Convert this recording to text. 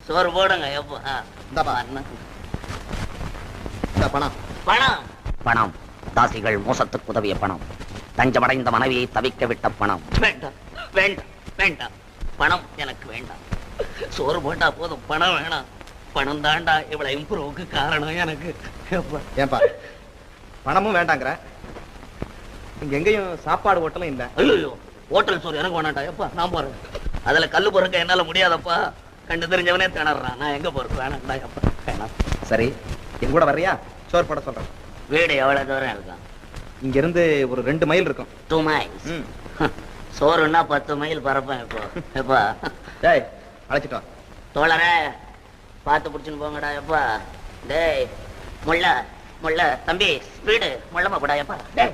சோறு போடுங்க எப்போ. பணம் பணம் பணம் தாசிகள் மோசத்துக்கு உதவிய பணம், தஞ்சமடைந்த மனைவியை தவிக்க விட்ட பணம். வேண்டாம் வேண்டாம் வேண்டாம், பணம் எனக்கு வேண்டாம். சோறு போட்டா போதும், பணம் வேணாம். பணம் தாண்டா இவ்வளவு இம்ப்ரூவுக்கு காரணம் எனக்கு. ஏன்பா பணமும் வேண்டாங்கிற? இங்க எங்கேயும் சாப்பாடு ஹோட்டலும் இல்ல. ஐயோ, ஹோட்டல் சோறு எனக்கு வேணாண்டா எப்பா, நான் போறேன். அதுல கல்லு பொறுக்க என்னால முடியாதப்பா. கண்டு தெரிஞ்சவனே திணறான், நான் எங்க போறது? வேணாண்டா எப்பா, வேணாம். சரி, என் கூட வர்றியா? சோறு போட சொல்றேன். வீடு எவ்வளவு தூரம் இருக்கும்? இங்க இருந்து ஒரு 2 மைல் இருக்கும். 2 miles. சோறுன்னா 10 மைல் பரப்பேன் இப்போ. எப்பா டேய், அழைச்சிட்டு வா. தோழரே, பார்த்து பிடிச்சுன்னு போங்கடா எப்பா. டேய் முள்ள முள்ள தம்பி, ஸ்பீடு முள்ளமா போடா எப்பா. டேய்